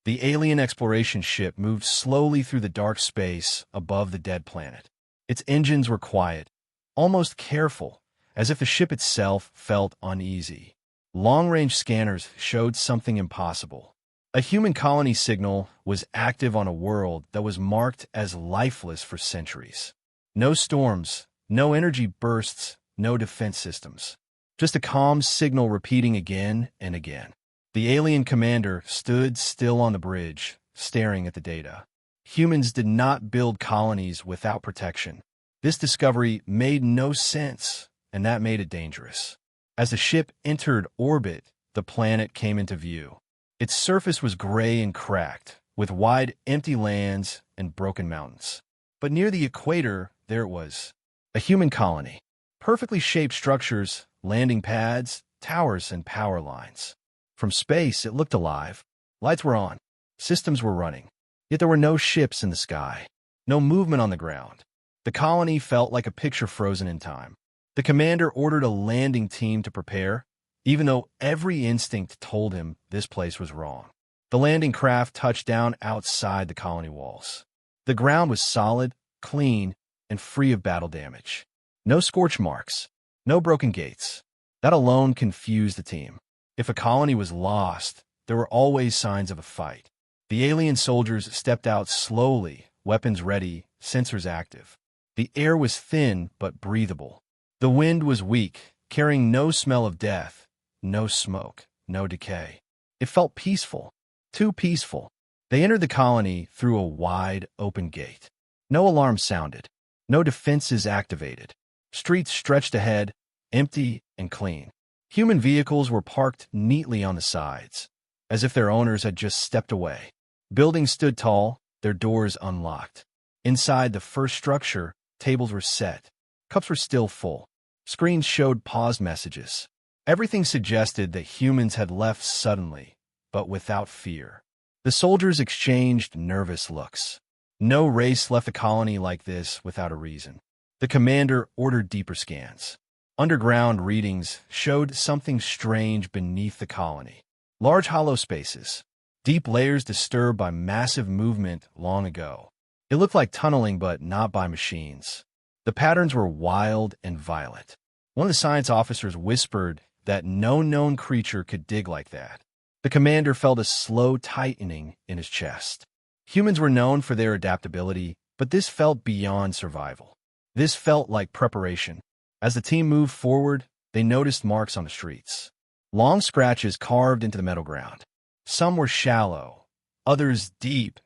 The alien exploration ship moved slowly through the dark space above the dead planet. Its engines were quiet, almost careful, as if the ship itself felt uneasy. Long-range scanners showed something impossible. A human colony signal was active on a world that was marked as lifeless for centuries. No storms, no energy bursts, no defense systems. Just a calm signal repeating again and again. The alien commander stood still on the bridge, staring at the data. Humans did not build colonies without protection. This discovery made no sense, and that made it dangerous. As the ship entered orbit, the planet came into view. Its surface was gray and cracked, with wide, empty lands and broken mountains. But near the equator, there it was. A human colony. Perfectly shaped structures, landing pads, towers, and power lines. From space, it looked alive. Lights were on. Systems were running. Yet there were no ships in the sky. No movement on the ground. The colony felt like a picture frozen in time. The commander ordered a landing team to prepare, even though every instinct told him this place was wrong. The landing craft touched down outside the colony walls. The ground was solid, clean, and free of battle damage. No scorch marks. No broken gates. That alone confused the team. If a colony was lost, there were always signs of a fight. The alien soldiers stepped out slowly, weapons ready, sensors active. The air was thin but breathable. The wind was weak, carrying no smell of death, no smoke, no decay. It felt peaceful, too peaceful. They entered the colony through a wide, open gate. No alarm sounded, no defenses activated. Streets stretched ahead, empty and clean. Human vehicles were parked neatly on the sides, as if their owners had just stepped away. Buildings stood tall, their doors unlocked. Inside the first structure, tables were set. Cups were still full. Screens showed paused messages. Everything suggested that humans had left suddenly, but without fear. The soldiers exchanged nervous looks. No race left the colony like this without a reason. The commander ordered deeper scans. Underground readings showed something strange beneath the colony. Large hollow spaces, deep layers disturbed by massive movement long ago. It looked like tunneling, but not by machines. The patterns were wild and violent. One of the science officers whispered that no known creature could dig like that. The commander felt a slow tightening in his chest. Humans were known for their adaptability, but this felt beyond survival. This felt like preparation. As the team moved forward, they noticed marks on the streets. Long scratches carved into the metal ground. Some were shallow, others deep,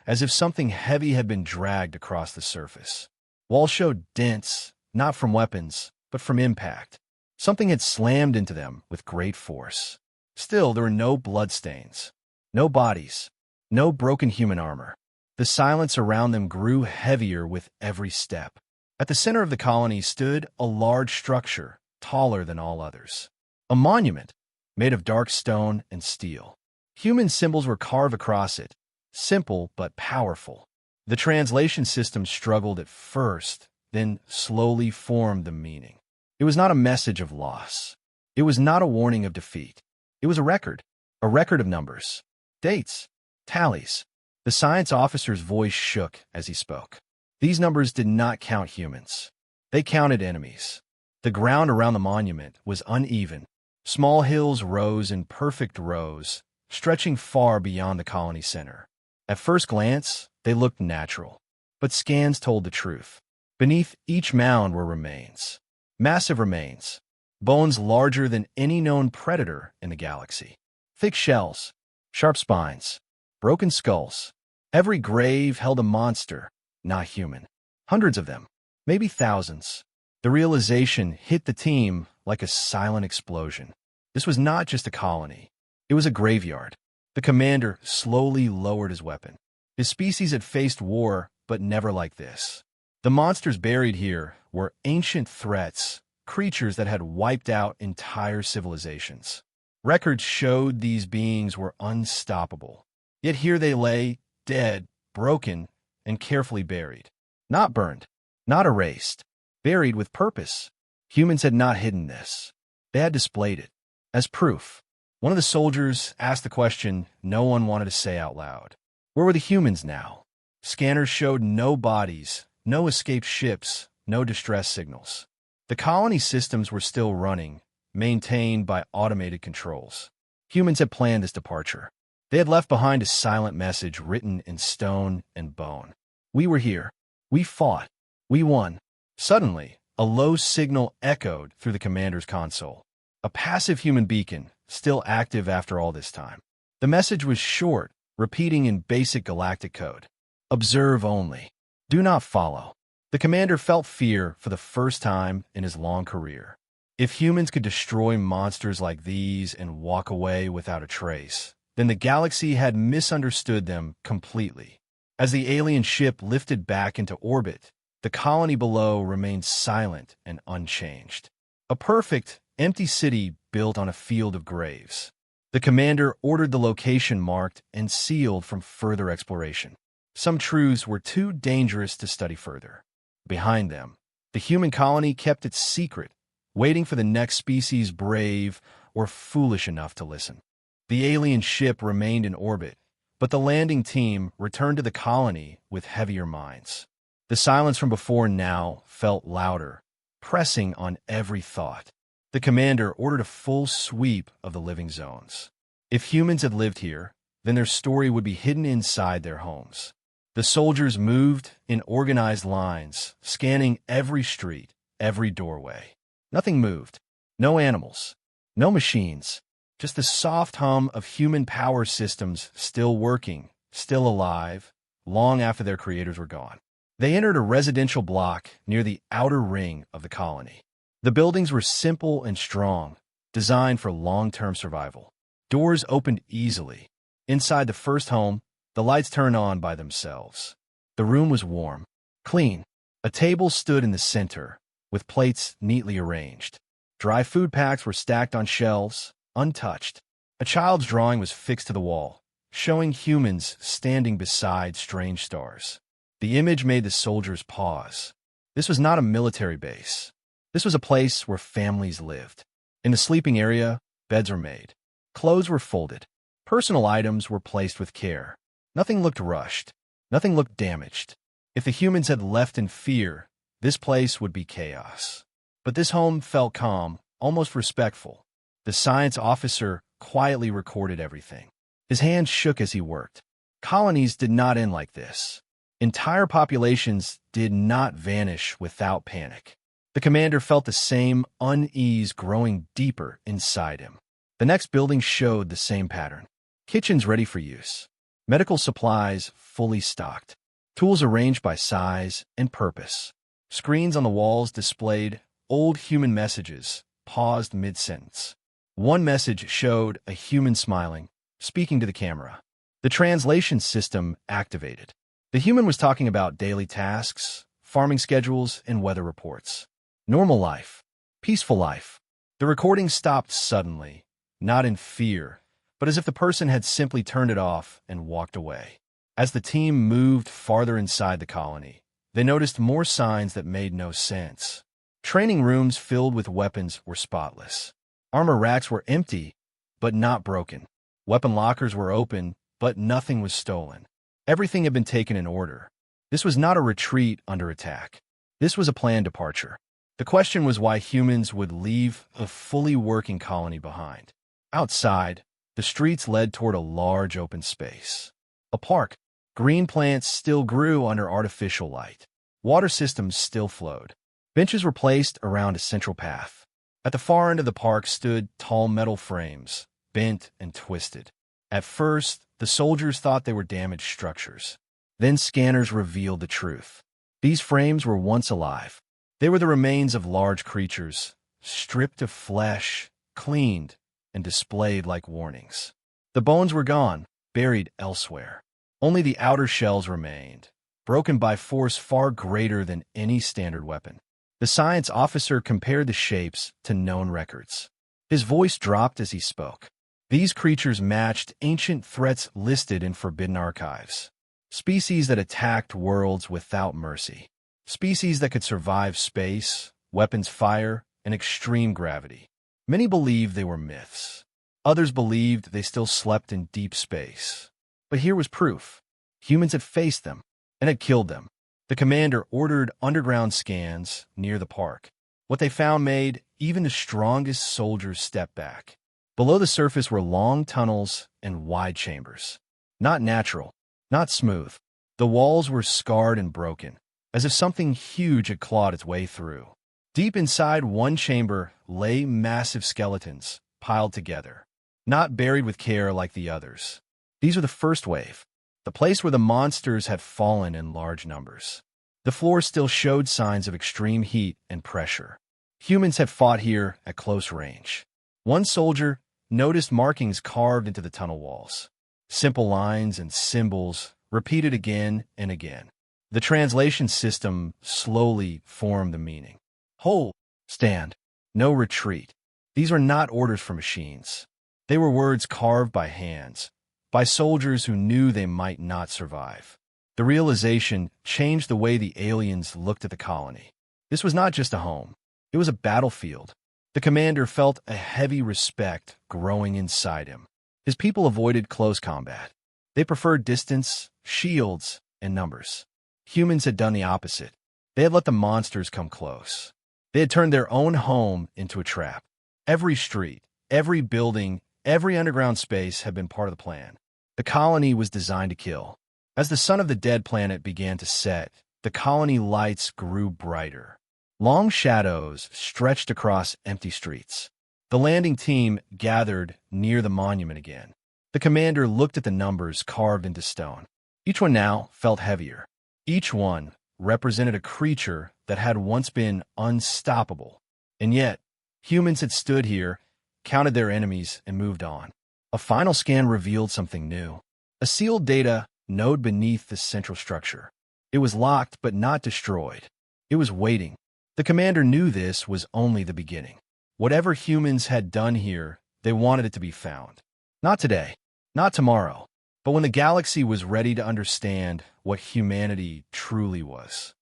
as if something heavy had been dragged across the surface. Walls showed dents, not from weapons, but from impact. Something had slammed into them with great force. Still, there were no bloodstains, no bodies, no broken human armor. The silence around them grew heavier with every step. At the center of the colony stood a large structure, taller than all others. A monument, made of dark stone and steel. Human symbols were carved across it, simple but powerful. The translation system struggled at first, then slowly formed the meaning. It was not a message of loss. It was not a warning of defeat. It was a record of numbers, dates, tallies. The science officer's voice shook as he spoke. These numbers did not count humans. They counted enemies. The ground around the monument was uneven. Small hills rose in perfect rows, stretching far beyond the colony center. At first glance, they looked natural. But scans told the truth. Beneath each mound were remains. Massive remains. Bones larger than any known predator in the galaxy. Thick shells. Sharp spines. Broken skulls. Every grave held a monster, not human. Hundreds of them. Maybe thousands. The realization hit the team like a silent explosion. This was not just a colony. It was a graveyard. The commander slowly lowered his weapon. His species had faced war, but never like this. The monsters buried here were ancient threats, creatures that had wiped out entire civilizations. Records showed these beings were unstoppable. Yet here they lay, dead, broken, and carefully buried. Not burned, not erased, buried with purpose. Humans had not hidden this. They had displayed it as proof. One of the soldiers asked the question no one wanted to say out loud. Where were the humans now? Scanners showed no bodies, no escaped ships, no distress signals. The colony systems were still running, maintained by automated controls. Humans had planned this departure. They had left behind a silent message written in stone and bone. We were here. We fought. We won. Suddenly, a low signal echoed through the commander's console. A passive human beacon, still active after all this time. The message was short, repeating in basic galactic code. Observe only. Do not follow. The commander felt fear for the first time in his long career. If humans could destroy monsters like these and walk away without a trace, then the galaxy had misunderstood them completely. As the alien ship lifted back into orbit, the colony below remained silent and unchanged. A perfect, empty city built on a field of graves. The commander ordered the location marked and sealed from further exploration. Some truths were too dangerous to study further. Behind them, the human colony kept its secret, waiting for the next species brave or foolish enough to listen. The alien ship remained in orbit, but the landing team returned to the colony with heavier minds. The silence from before now felt louder, pressing on every thought. The commander ordered a full sweep of the living zones. If humans had lived here, then their story would be hidden inside their homes. The soldiers moved in organized lines, scanning every street, every doorway. Nothing moved. No animals. No machines. Just the soft hum of human power systems still working, still alive, long after their creators were gone. They entered a residential block near the outer ring of the colony. The buildings were simple and strong, designed for long-term survival. Doors opened easily. Inside the first home, the lights turned on by themselves. The room was warm, clean. A table stood in the center, with plates neatly arranged. Dry food packs were stacked on shelves, untouched. A child's drawing was fixed to the wall, showing humans standing beside strange stars. The image made the soldiers pause. This was not a military base. This was a place where families lived. In the sleeping area, beds were made. Clothes were folded. Personal items were placed with care. Nothing looked rushed. Nothing looked damaged. If the humans had left in fear, this place would be chaos. But this home felt calm, almost respectful. The science officer quietly recorded everything. His hands shook as he worked. Colonies did not end like this. Entire populations did not vanish without panic. The commander felt the same unease growing deeper inside him. The next building showed the same pattern. Kitchens ready for use. Medical supplies fully stocked. Tools arranged by size and purpose. Screens on the walls displayed old human messages, paused mid-sentence. One message showed a human smiling, speaking to the camera. The translation system activated. The human was talking about daily tasks, farming schedules, and weather reports. Normal life. Peaceful life. The recording stopped suddenly, not in fear, but as if the person had simply turned it off and walked away. As the team moved farther inside the colony, they noticed more signs that made no sense. Training rooms filled with weapons were spotless. Armor racks were empty, but not broken. Weapon lockers were open, but nothing was stolen. Everything had been taken in order. This was not a retreat under attack. This was a planned departure. The question was why humans would leave a fully working colony behind. Outside, the streets led toward a large open space. A park. Green plants still grew under artificial light. Water systems still flowed. Benches were placed around a central path. At the far end of the park stood tall metal frames, bent and twisted. At first, the soldiers thought they were damaged structures. Then scanners revealed the truth. These frames were once alive. They were the remains of large creatures, stripped of flesh, cleaned, and displayed like warnings. The bones were gone, buried elsewhere. Only the outer shells remained, broken by force far greater than any standard weapon. The science officer compared the shapes to known records. His voice dropped as he spoke. These creatures matched ancient threats listed in forbidden archives. Species that attacked worlds without mercy. Species that could survive space, weapons fire, and extreme gravity. Many believed they were myths. Others believed they still slept in deep space. But here was proof. Humans had faced them and had killed them. The commander ordered underground scans near the park. What they found made even the strongest soldiers step back. Below the surface were long tunnels and wide chambers. Not natural, not smooth. The walls were scarred and broken, as if something huge had clawed its way through. Deep inside one chamber lay massive skeletons, piled together, not buried with care like the others. These were the first wave, the place where the monsters had fallen in large numbers. The floor still showed signs of extreme heat and pressure. Humans had fought here at close range. One soldier noticed markings carved into the tunnel walls. Simple lines and symbols repeated again and again. The translation system slowly formed the meaning. Hold, stand, no retreat. These were not orders for machines. They were words carved by hands, by soldiers who knew they might not survive. The realization changed the way the aliens looked at the colony. This was not just a home. It was a battlefield. The commander felt a heavy respect growing inside him. His people avoided close combat. They preferred distance, shields, and numbers. Humans had done the opposite. They had let the monsters come close. They had turned their own home into a trap. Every street, every building, every underground space had been part of the plan. The colony was designed to kill. As the sun of the dead planet began to set, the colony lights grew brighter. Long shadows stretched across empty streets. The landing team gathered near the monument again. The commander looked at the numbers carved into stone. Each one now felt heavier. Each one represented a creature that had once been unstoppable. And yet, humans had stood here, counted their enemies, and moved on. A final scan revealed something new. A sealed data node beneath the central structure. It was locked but not destroyed. It was waiting. The commander knew this was only the beginning. Whatever humans had done here, they wanted it to be found. Not today, not tomorrow, but when the galaxy was ready to understand what humanity truly was.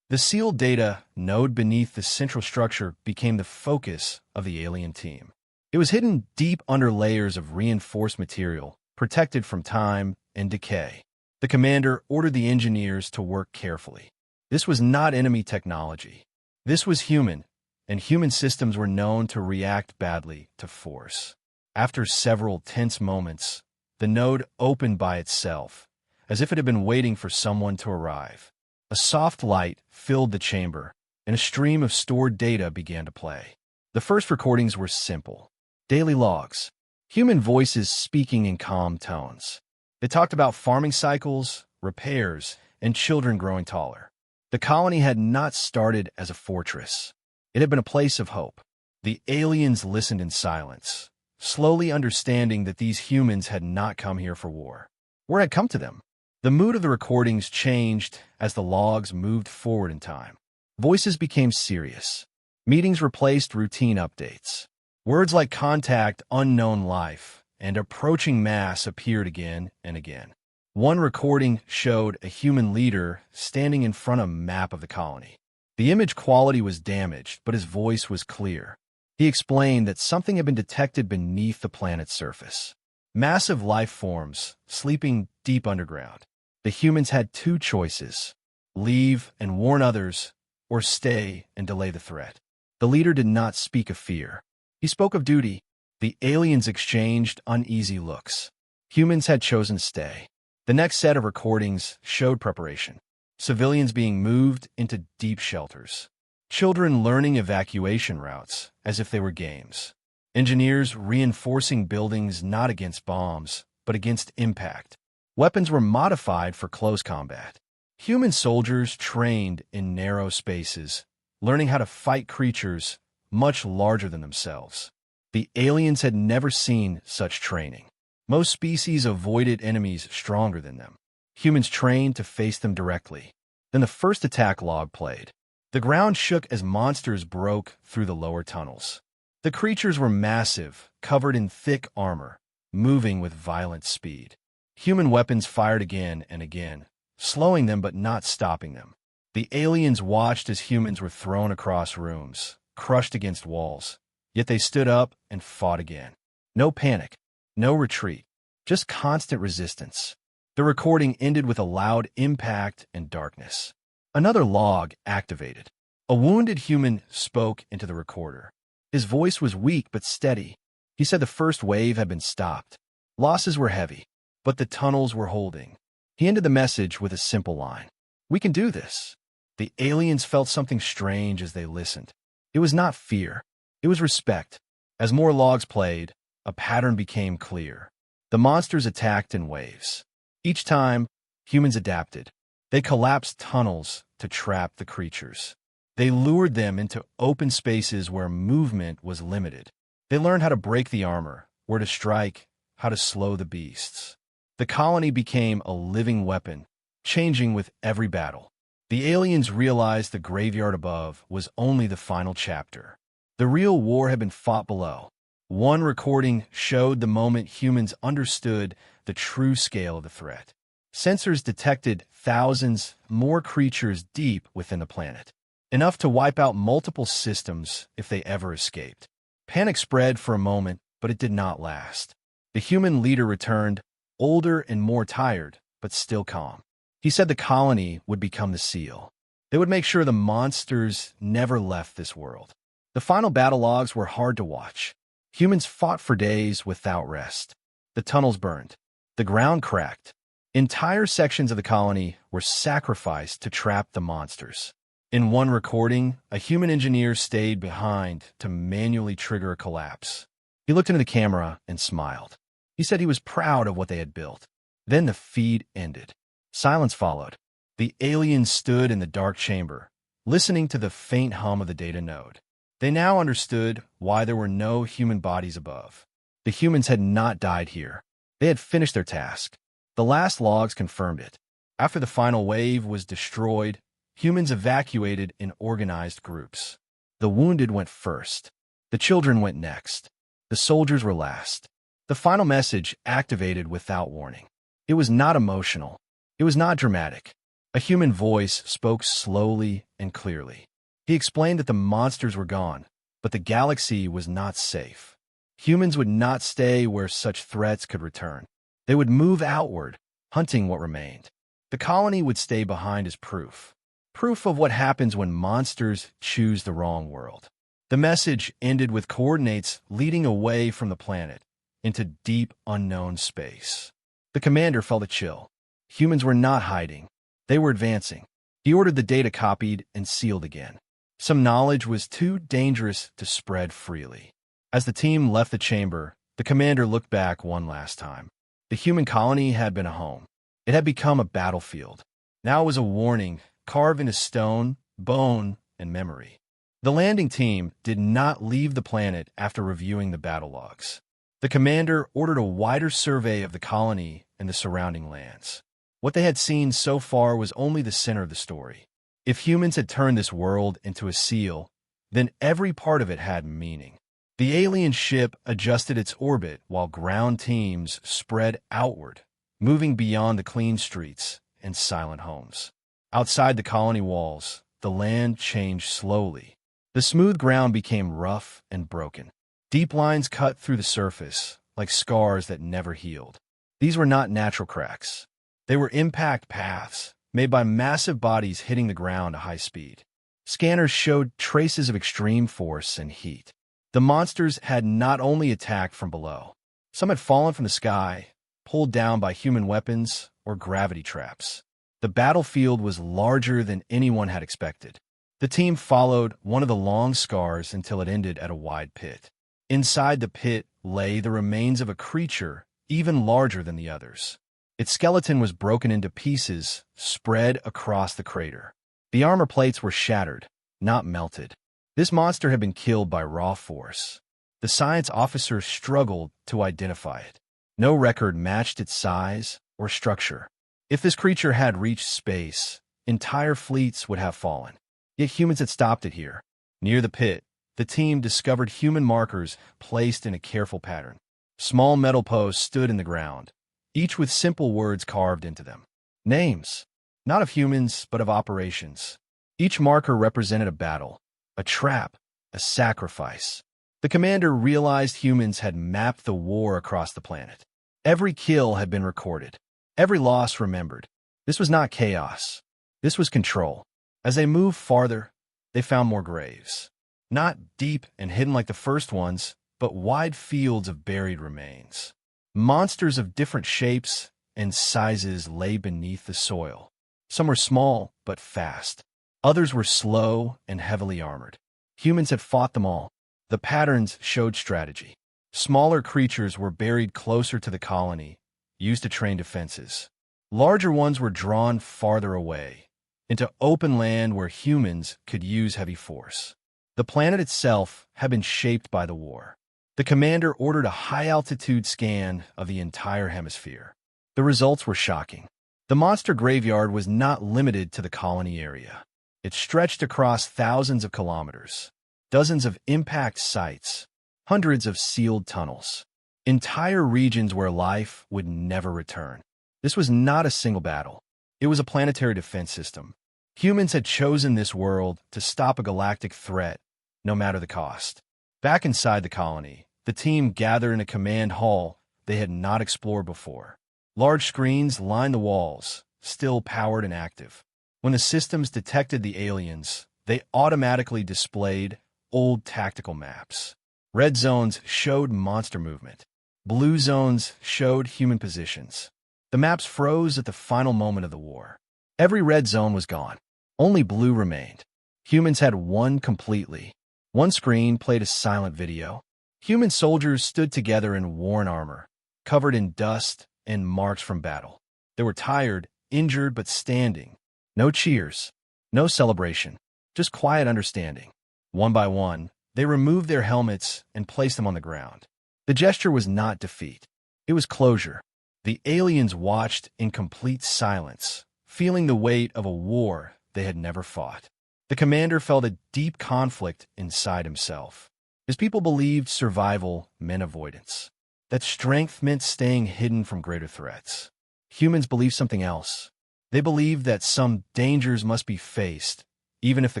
The sealed data node beneath the central structure became the focus of the alien team. It was hidden deep under layers of reinforced material, protected from time and decay. The commander ordered the engineers to work carefully. This was not enemy technology. This was human, and human systems were known to react badly to force. After several tense moments, the node opened by itself, as if it had been waiting for someone to arrive. A soft light filled the chamber, and a stream of stored data began to play. The first recordings were simple. Daily logs. Human voices speaking in calm tones. They talked about farming cycles, repairs, and children growing taller. The colony had not started as a fortress. It had been a place of hope. The aliens listened in silence, slowly understanding that these humans had not come here for war. War had come to them. The mood of the recordings changed as the logs moved forward in time. Voices became serious. Meetings replaced routine updates. Words like contact, unknown life, and approaching mass appeared again and again. One recording showed a human leader standing in front of a map of the colony. The image quality was damaged, but his voice was clear. He explained that something had been detected beneath the planet's surface. Massive life forms, sleeping deep underground. The humans had two choices: leave and warn others, or stay and delay the threat. The leader did not speak of fear. He spoke of duty. The aliens exchanged uneasy looks. Humans had chosen to stay. The next set of recordings showed preparation. Civilians being moved into deep shelters. Children learning evacuation routes as if they were games. Engineers reinforcing buildings not against bombs, but against impact. Weapons were modified for close combat. Human soldiers trained in narrow spaces, learning how to fight creatures much larger than themselves. The aliens had never seen such training. Most species avoided enemies stronger than them. Humans trained to face them directly. Then the first attack log played. The ground shook as monsters broke through the lower tunnels. The creatures were massive, covered in thick armor, moving with violent speed. Human weapons fired again and again, slowing them but not stopping them. The aliens watched as humans were thrown across rooms, crushed against walls. Yet they stood up and fought again. No panic, no retreat, just constant resistance. The recording ended with a loud impact and darkness. Another log activated. A wounded human spoke into the recorder. His voice was weak but steady. He said the first wave had been stopped. Losses were heavy, but the tunnels were holding. He ended the message with a simple line. "We can do this." The aliens felt something strange as they listened. It was not fear. It was respect. As more logs played, a pattern became clear. The monsters attacked in waves. Each time, humans adapted. They collapsed tunnels to trap the creatures. They lured them into open spaces where movement was limited. They learned how to break the armor, where to strike, how to slow the beasts. The colony became a living weapon, changing with every battle. The aliens realized the graveyard above was only the final chapter. The real war had been fought below. One recording showed the moment humans understood the true scale of the threat. Sensors detected thousands more creatures deep within the planet, enough to wipe out multiple systems if they ever escaped. Panic spread for a moment, but it did not last. The human leader returned, older and more tired, but still calm. He said the colony would become the seal. They would make sure the monsters never left this world. The final battle logs were hard to watch. Humans fought for days without rest. The tunnels burned. The ground cracked. Entire sections of the colony were sacrificed to trap the monsters. In one recording, a human engineer stayed behind to manually trigger a collapse. He looked into the camera and smiled. He said he was proud of what they had built. Then the feed ended. Silence followed. The aliens stood in the dark chamber, listening to the faint hum of the data node. They now understood why there were no human bodies above. The humans had not died here. They had finished their task. The last logs confirmed it. After the final wave was destroyed, humans evacuated in organized groups. The wounded went first. The children went next. The soldiers were last. The final message activated without warning. It was not emotional. It was not dramatic. A human voice spoke slowly and clearly. He explained that the monsters were gone, but the galaxy was not safe. Humans would not stay where such threats could return. They would move outward, hunting what remained. The colony would stay behind as proof. Proof of what happens when monsters choose the wrong world. The message ended with coordinates leading away from the planet into deep, unknown space. The commander felt a chill. Humans were not hiding. They were advancing. He ordered the data copied and sealed again. Some knowledge was too dangerous to spread freely. As the team left the chamber, the commander looked back one last time. The human colony had been a home. It had become a battlefield. Now it was a warning, carved into stone, bone, and memory. The landing team did not leave the planet after reviewing the battle logs. The commander ordered a wider survey of the colony and the surrounding lands. What they had seen so far was only the center of the story. If humans had turned this world into a seal, then every part of it had meaning. The alien ship adjusted its orbit while ground teams spread outward, moving beyond the clean streets and silent homes. Outside the colony walls, the land changed slowly. The smooth ground became rough and broken. Deep lines cut through the surface, like scars that never healed. These were not natural cracks. They were impact paths, made by massive bodies hitting the ground at high speed. Scanners showed traces of extreme force and heat. The monsters had not only attacked from below. Some had fallen from the sky, pulled down by human weapons or gravity traps. The battlefield was larger than anyone had expected. The team followed one of the long scars until it ended at a wide pit. Inside the pit lay the remains of a creature even larger than the others. Its skeleton was broken into pieces, spread across the crater. The armor plates were shattered, not melted. This monster had been killed by raw force. The science officer struggled to identify it. No record matched its size or structure. If this creature had reached space, entire fleets would have fallen. Yet humans had stopped it here. Near the pit, the team discovered human markers placed in a careful pattern. Small metal posts stood in the ground, each with simple words carved into them. Names, not of humans, but of operations. Each marker represented a battle, a trap, a sacrifice. The commander realized humans had mapped the war across the planet. Every kill had been recorded, every loss remembered. This was not chaos. This was control. As they moved farther, they found more graves. Not deep and hidden like the first ones, but wide fields of buried remains. Monsters of different shapes and sizes lay beneath the soil. Some were small, but fast. Others were slow and heavily armored. Humans had fought them all. The patterns showed strategy. Smaller creatures were buried closer to the colony, used to train defenses. Larger ones were drawn farther away, into open land where humans could use heavy force. The planet itself had been shaped by the war. The commander ordered a high-altitude scan of the entire hemisphere. The results were shocking. The monster graveyard was not limited to the colony area. It stretched across thousands of kilometers, dozens of impact sites, hundreds of sealed tunnels, entire regions where life would never return. This was not a single battle. It was a planetary defense system. Humans had chosen this world to stop a galactic threat, no matter the cost. Back inside the colony, the team gathered in a command hall they had not explored before. Large screens lined the walls, still powered and active. When the systems detected the aliens, they automatically displayed old tactical maps. Red zones showed monster movement. Blue zones showed human positions. The maps froze at the final moment of the war. Every red zone was gone. Only blue remained. Humans had won completely. One screen played a silent video. Human soldiers stood together in worn armor, covered in dust and marks from battle. They were tired, injured, but standing. No cheers, no celebration, just quiet understanding. One by one, they removed their helmets and placed them on the ground. The gesture was not defeat. It was closure. The aliens watched in complete silence, feeling the weight of a war they had never fought. The commander felt a deep conflict inside himself. His people believed survival meant avoidance, that strength meant staying hidden from greater threats. Humans believed something else. They believed that some dangers must be faced, even if the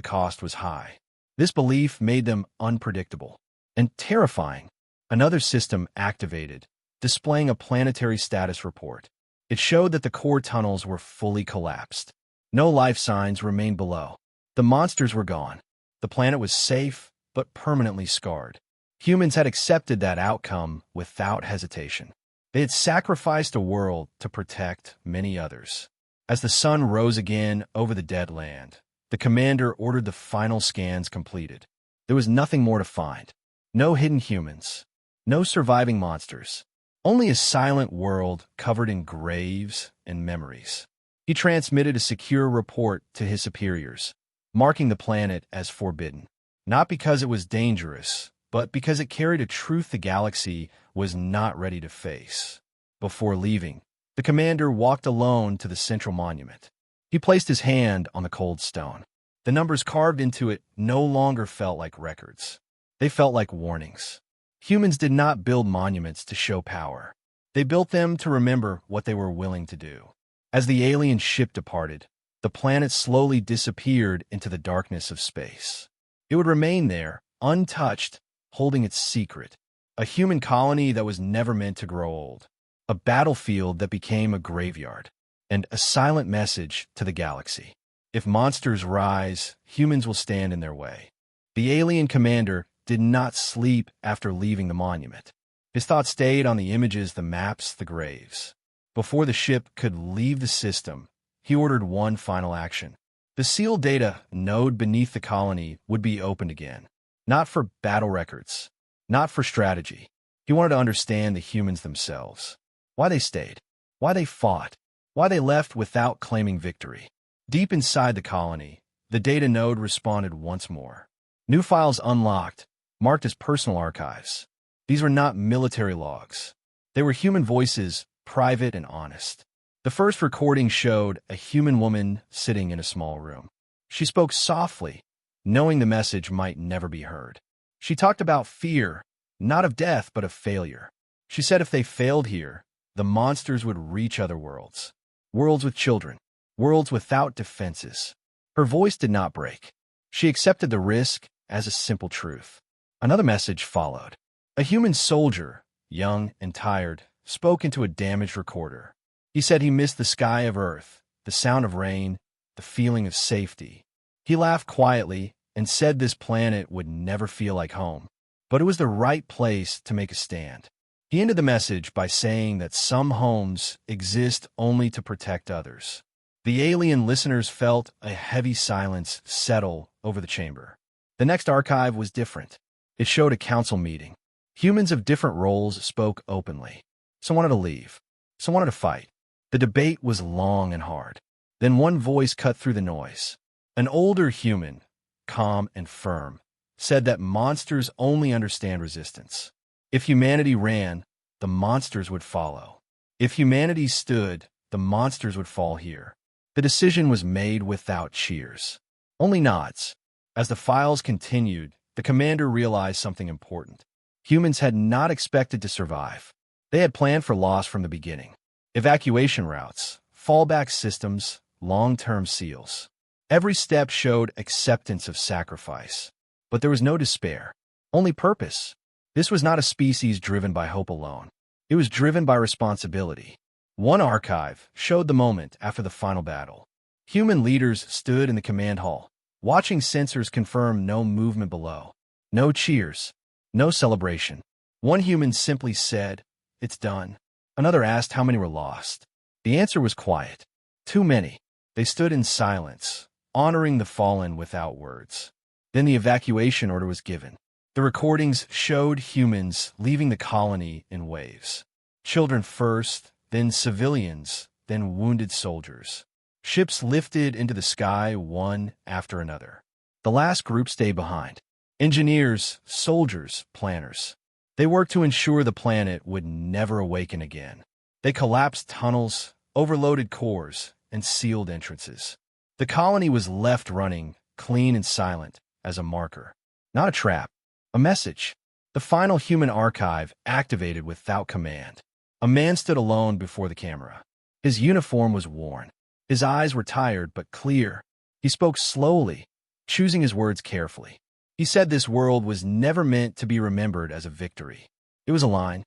cost was high. This belief made them unpredictable and terrifying. Another system activated, displaying a planetary status report. It showed that the core tunnels were fully collapsed. No life signs remained below. The monsters were gone. The planet was safe, but permanently scarred. Humans had accepted that outcome without hesitation. They had sacrificed a world to protect many others. As the sun rose again over the dead land, the commander ordered the final scans completed. There was nothing more to find. No hidden humans. No surviving monsters. Only a silent world covered in graves and memories. He transmitted a secure report to his superiors, marking the planet as forbidden. Not because it was dangerous, but because it carried a truth the galaxy was not ready to face. Before leaving, the commander walked alone to the central monument. He placed his hand on the cold stone. The numbers carved into it no longer felt like records. They felt like warnings. Humans did not build monuments to show power. They built them to remember what they were willing to do. As the alien ship departed, the planet slowly disappeared into the darkness of space. It would remain there, untouched, holding its secret. A human colony that was never meant to grow old. A battlefield that became a graveyard. And a silent message to the galaxy. If monsters rise, humans will stand in their way. The alien commander did not sleep after leaving the monument. His thoughts stayed on the images, the maps, the graves. Before the ship could leave the system, he ordered one final action. The sealed data node beneath the colony would be opened again. Not for battle records. Not for strategy. He wanted to understand the humans themselves. Why they stayed. Why they fought. Why they left without claiming victory. Deep inside the colony, the data node responded once more. New files unlocked, marked as personal archives. These were not military logs. They were human voices, private and honest. The first recording showed a human woman sitting in a small room. She spoke softly, knowing the message might never be heard. She talked about fear, not of death, but of failure. She said if they failed here, the monsters would reach other worlds. Worlds with children. Worlds without defenses. Her voice did not break. She accepted the risk as a simple truth. Another message followed. A human soldier, young and tired, spoke into a damaged recorder. He said he missed the sky of Earth, the sound of rain, the feeling of safety. He laughed quietly and said this planet would never feel like home, but it was the right place to make a stand. He ended the message by saying that some homes exist only to protect others. The alien listeners felt a heavy silence settle over the chamber. The next archive was different. It showed a council meeting. Humans of different roles spoke openly. Some wanted to leave. Some wanted to fight. The debate was long and hard. Then one voice cut through the noise. An older human, calm and firm, said that monsters only understand resistance. If humanity ran, the monsters would follow. If humanity stood, the monsters would fall here. The decision was made without cheers. Only nods. As the files continued, the commander realized something important. Humans had not expected to survive. They had planned for loss from the beginning. Evacuation routes, fallback systems, long-term seals. Every step showed acceptance of sacrifice. But there was no despair, only purpose. This was not a species driven by hope alone. It was driven by responsibility. One archive showed the moment after the final battle. Human leaders stood in the command hall, watching sensors confirm no movement below. No cheers, no celebration. One human simply said, "It's done." Another asked how many were lost. The answer was quiet. Too many. They stood in silence, honoring the fallen without words. Then the evacuation order was given. The recordings showed humans leaving the colony in waves. Children first, then civilians, then wounded soldiers. Ships lifted into the sky one after another. The last group stayed behind. Engineers, soldiers, planners. They worked to ensure the planet would never awaken again. They collapsed tunnels, overloaded cores, and sealed entrances. The colony was left running, clean and silent, as a marker. Not a trap, a message. The final human archive activated without command. A man stood alone before the camera. His uniform was worn. His eyes were tired but clear. He spoke slowly, choosing his words carefully. He said this world was never meant to be remembered as a victory. It was a line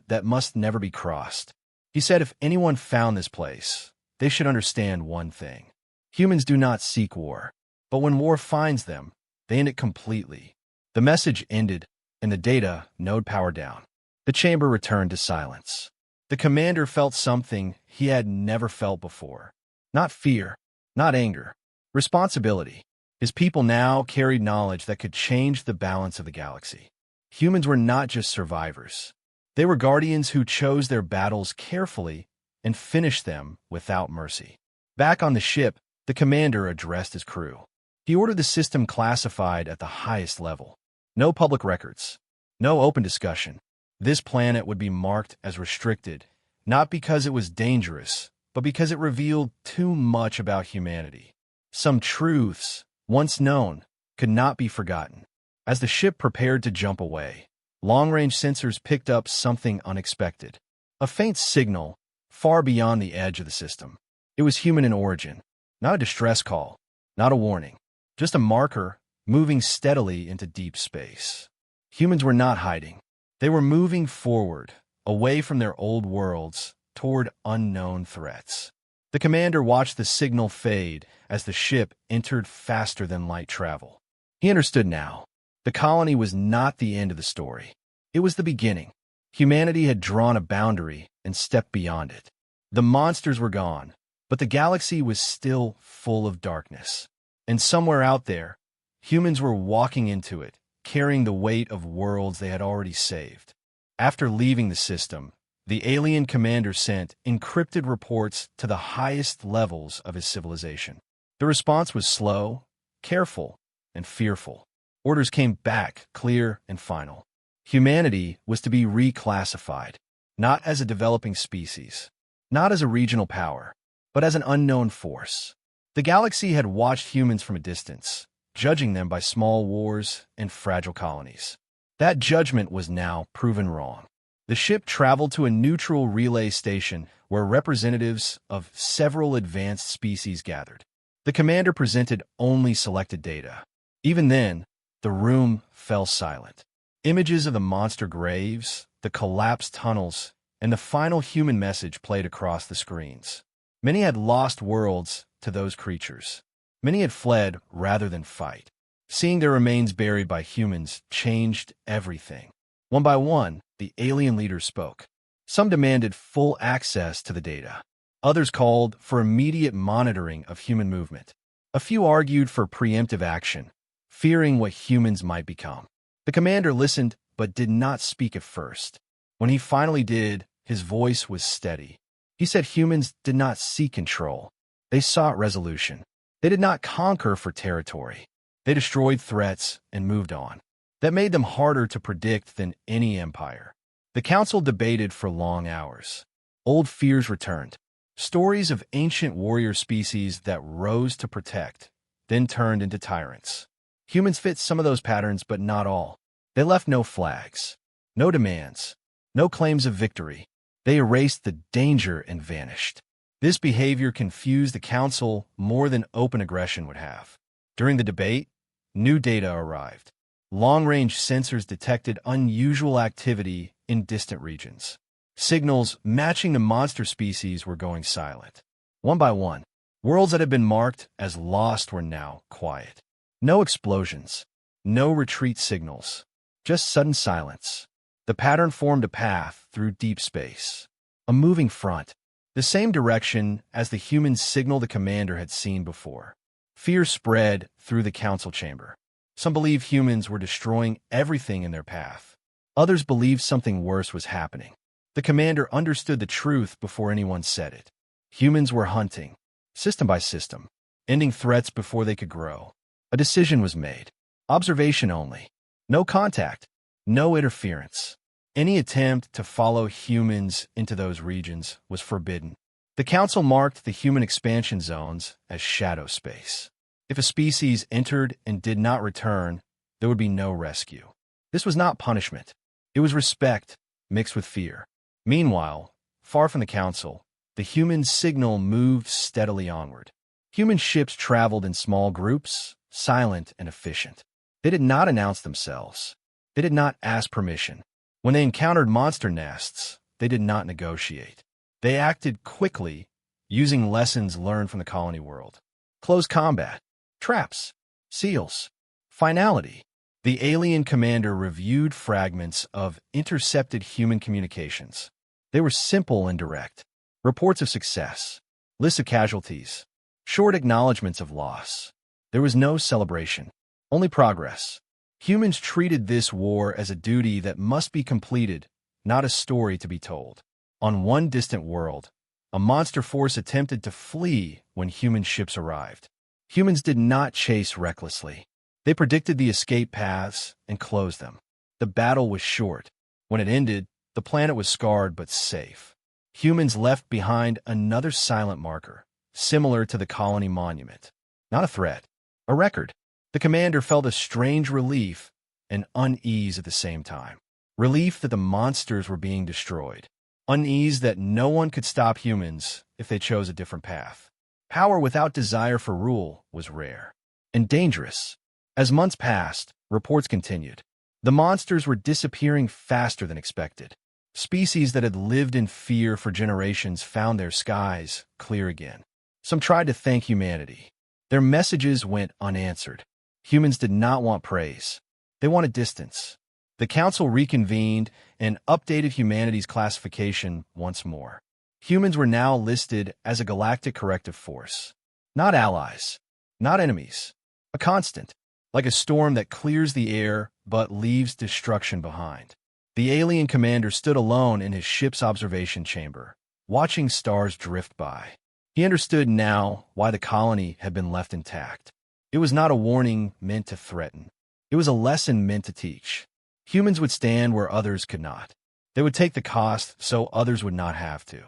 that must never be crossed. He said if anyone found this place, they should understand one thing. Humans do not seek war, but when war finds them, they end it completely. The message ended, and the data node powered down. The chamber returned to silence. The commander felt something he had never felt before. Not fear, not anger, responsibility. His people now carried knowledge that could change the balance of the galaxy. Humans were not just survivors. They were guardians who chose their battles carefully and finished them without mercy. Back on the ship, the commander addressed his crew. He ordered the system classified at the highest level. No public records, no open discussion. This planet would be marked as restricted, not because it was dangerous, but because it revealed too much about humanity. Some truths, once known, could not be forgotten. As the ship prepared to jump away, long-range sensors picked up something unexpected. A faint signal, far beyond the edge of the system. It was human in origin, not a distress call, not a warning, just a marker moving steadily into deep space. Humans were not hiding. They were moving forward, away from their old worlds, toward unknown threats. The commander watched the signal fade as the ship entered faster than light travel. He understood now. The colony was not the end of the story. It was the beginning. Humanity had drawn a boundary and stepped beyond it. The monsters were gone, but the galaxy was still full of darkness. And somewhere out there, humans were walking into it, carrying the weight of worlds they had already saved. After leaving the system, the alien commander sent encrypted reports to the highest levels of his civilization. The response was slow, careful, and fearful. Orders came back, clear and final. Humanity was to be reclassified, not as a developing species, not as a regional power, but as an unknown force. The galaxy had watched humans from a distance, judging them by small wars and fragile colonies. That judgment was now proven wrong. The ship traveled to a neutral relay station where representatives of several advanced species gathered. The commander presented only selected data. Even then, The room fell silent. Images of the monster graves, the collapsed tunnels, and the final human message played across the screens. Many had lost worlds to those creatures. Many had fled rather than fight. Seeing their remains buried by humans changed everything. One by one, the alien leaders spoke. Some demanded full access to the data. Others called for immediate monitoring of human movement. A few argued for preemptive action, fearing what humans might become. The commander listened but did not speak at first. When he finally did, his voice was steady. He said humans did not seek control. They sought resolution. They did not conquer for territory. They destroyed threats and moved on. That made them harder to predict than any empire. The council debated for long hours. Old fears returned. Stories of ancient warrior species that rose to protect, then turned into tyrants. Humans fit some of those patterns, but not all. They left no flags, no demands, no claims of victory. They erased the danger and vanished. This behavior confused the council more than open aggression would have. During the debate, new data arrived. Long-range sensors detected unusual activity in distant regions. Signals matching the monster species were going silent. One by one, worlds that had been marked as lost were now quiet. No explosions, no retreat signals, just sudden silence. The pattern formed a path through deep space, a moving front, the same direction as the human signal the commander had seen before. Fear spread through the council chamber. Some believed humans were destroying everything in their path. Others believed something worse was happening. The commander understood the truth before anyone said it. Humans were hunting, system by system, ending threats before they could grow. A decision was made. Observation only. No contact. No interference. Any attempt to follow humans into those regions was forbidden. The council marked the human expansion zones as shadow space. If a species entered and did not return, there would be no rescue. This was not punishment. It was respect mixed with fear. Meanwhile, far from the council, the human signal moved steadily onward. Human ships traveled in small groups, silent and efficient. They did not announce themselves. They did not ask permission. When they encountered monster nests, they did not negotiate. They acted quickly, using lessons learned from the colony world. Close combat, traps, seals, finality. The alien commander reviewed fragments of intercepted human communications. They were simple and direct. Reports of success, lists of casualties, short acknowledgments of loss. There was no celebration, only progress. Humans treated this war as a duty that must be completed, not a story to be told. On one distant world, a monster force attempted to flee when human ships arrived. Humans did not chase recklessly. They predicted the escape paths and closed them. The battle was short. When it ended, the planet was scarred but safe. Humans left behind another silent marker, similar to the colony monument. Not a threat, a record. The commander felt a strange relief and unease at the same time. Relief that the monsters were being destroyed. Unease that no one could stop humans if they chose a different path. Power without desire for rule was rare and dangerous. As months passed, reports continued. The monsters were disappearing faster than expected. Species that had lived in fear for generations found their skies clear again. Some tried to thank humanity. Their messages went unanswered. Humans did not want praise. They wanted distance. The council reconvened and updated humanity's classification once more. Humans were now listed as a galactic corrective force. Not allies, not enemies. A constant, like a storm that clears the air but leaves destruction behind. The alien commander stood alone in his ship's observation chamber, watching stars drift by. He understood now why the colony had been left intact. It was not a warning meant to threaten. It was a lesson meant to teach. Humans would stand where others could not. They would take the cost so others would not have to.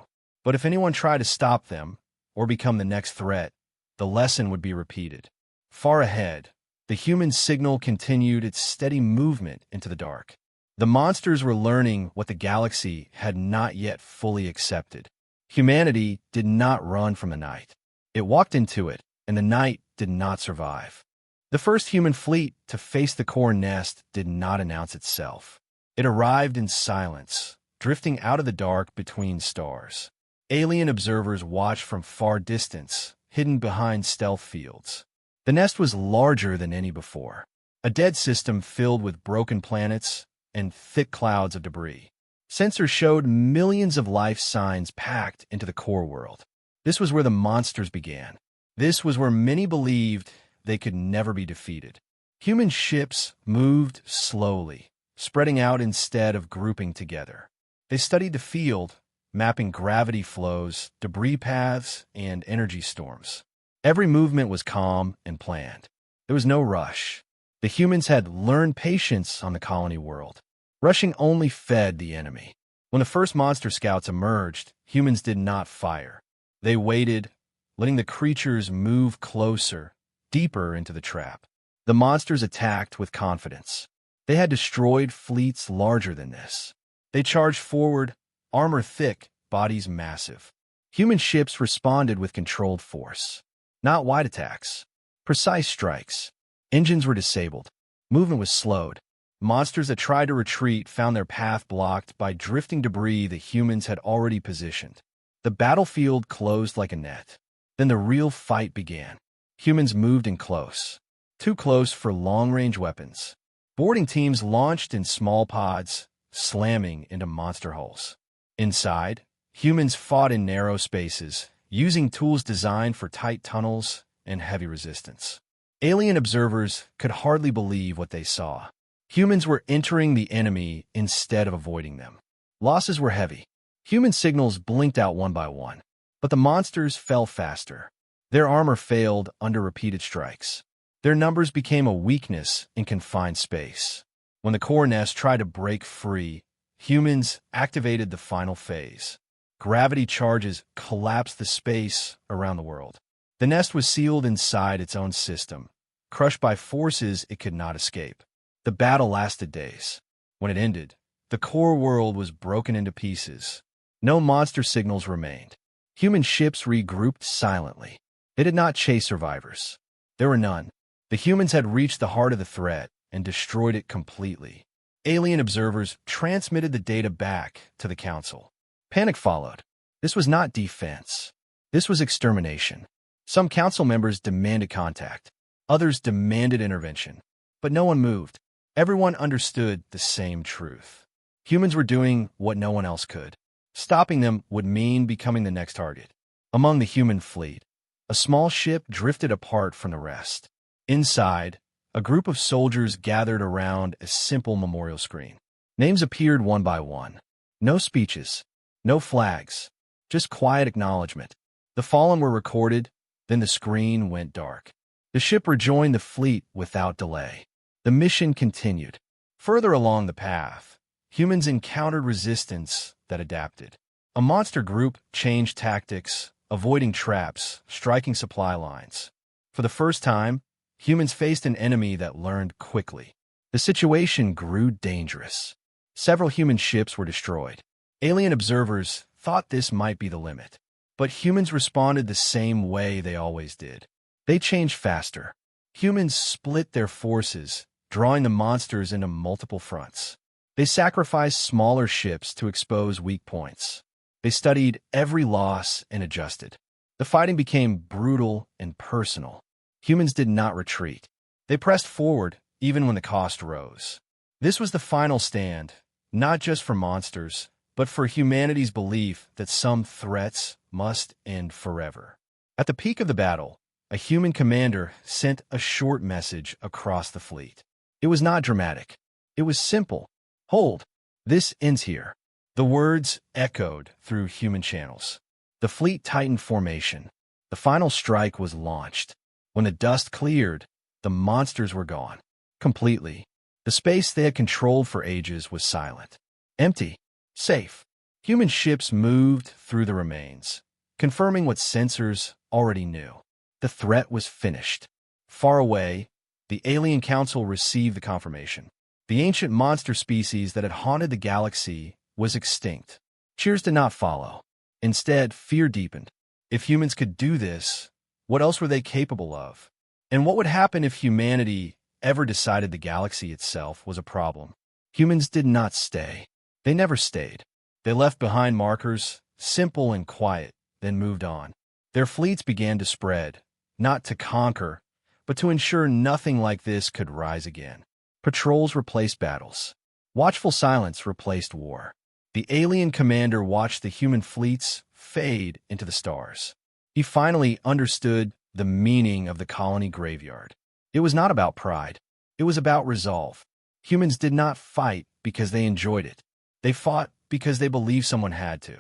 But if anyone tried to stop them or become the next threat, the lesson would be repeated. Far ahead, the human signal continued its steady movement into the dark. The monsters were learning what the galaxy had not yet fully accepted. Humanity did not run from the night. It walked into it, and the night did not survive. The first human fleet to face the core nest did not announce itself. It arrived in silence, drifting out of the dark between stars. Alien observers watched from far distance, hidden behind stealth fields. The nest was larger than any before, a dead system filled with broken planets and thick clouds of debris. Sensors showed millions of life signs packed into the core world. This was where the monsters began. This was where many believed they could never be defeated. Human ships moved slowly, spreading out instead of grouping together. They studied the field, mapping gravity flows, debris paths, and energy storms. Every movement was calm and planned. There was no rush. The humans had learned patience on the colony world. Rushing only fed the enemy. When the first monster scouts emerged, humans did not fire. They waited, letting the creatures move closer, deeper into the trap. The monsters attacked with confidence. They had destroyed fleets larger than this. They charged forward, armor thick, bodies massive. Human ships responded with controlled force. Not wide attacks. Precise strikes. Engines were disabled. Movement was slowed. Monsters that tried to retreat found their path blocked by drifting debris the humans had already positioned. The battlefield closed like a net. Then the real fight began. Humans moved in close. Too close for long-range weapons. Boarding teams launched in small pods, slamming into monster hulls. Inside, humans fought in narrow spaces, using tools designed for tight tunnels and heavy resistance. Alien observers could hardly believe what they saw. Humans were entering the enemy instead of avoiding them. Losses were heavy. Human signals blinked out one by one, but the monsters fell faster. Their armor failed under repeated strikes. Their numbers became a weakness in confined space. When the core nest tried to break free, humans activated the final phase. Gravity charges collapsed the space around the world. The nest was sealed inside its own system, crushed by forces it could not escape. The battle lasted days. When it ended, the core world was broken into pieces. No monster signals remained. Human ships regrouped silently. They did not chase survivors. There were none. The humans had reached the heart of the threat and destroyed it completely. Alien observers transmitted the data back to the Council. Panic followed. This was not defense. This was extermination. Some Council members demanded contact. Others demanded intervention. But no one moved. Everyone understood the same truth. Humans were doing what no one else could. Stopping them would mean becoming the next target. Among the human fleet, a small ship drifted apart from the rest. Inside, a group of soldiers gathered around a simple memorial screen. Names appeared one by one. No speeches, no flags, just quiet acknowledgement. The fallen were recorded, then the screen went dark. The ship rejoined the fleet without delay. The mission continued. Further along the path, humans encountered resistance that adapted. A monster group changed tactics, avoiding traps, striking supply lines. For the first time, humans faced an enemy that learned quickly. The situation grew dangerous. Several human ships were destroyed. Alien observers thought this might be the limit. But humans responded the same way they always did. They changed faster. Humans split their forces, drawing the monsters into multiple fronts. They sacrificed smaller ships to expose weak points. They studied every loss and adjusted. The fighting became brutal and personal. Humans did not retreat. They pressed forward even when the cost rose. This was the final stand, not just for monsters, but for humanity's belief that some threats must end forever. At the peak of the battle, a human commander sent a short message across the fleet. It was not dramatic. It was simple. Hold. This ends here. The words echoed through human channels. The fleet tightened formation. The final strike was launched. When the dust cleared, the monsters were gone. Completely. The space they had controlled for ages was silent. Empty. Safe. Human ships moved through the remains, confirming what sensors already knew. The threat was finished. Far away, the Alien Council received the confirmation. The ancient monster species that had haunted the galaxy was extinct. Cheers did not follow. Instead, fear deepened. If humans could do this, what else were they capable of? And what would happen if humanity ever decided the galaxy itself was a problem? Humans did not stay. They never stayed. They left behind markers, simple and quiet, then moved on. Their fleets began to spread, not to conquer, but to ensure nothing like this could rise again. Patrols replaced battles. Watchful silence replaced war. The alien commander watched the human fleets fade into the stars. He finally understood the meaning of the colony graveyard. It was not about pride. It was about resolve. Humans did not fight because they enjoyed it. They fought because they believed someone had to.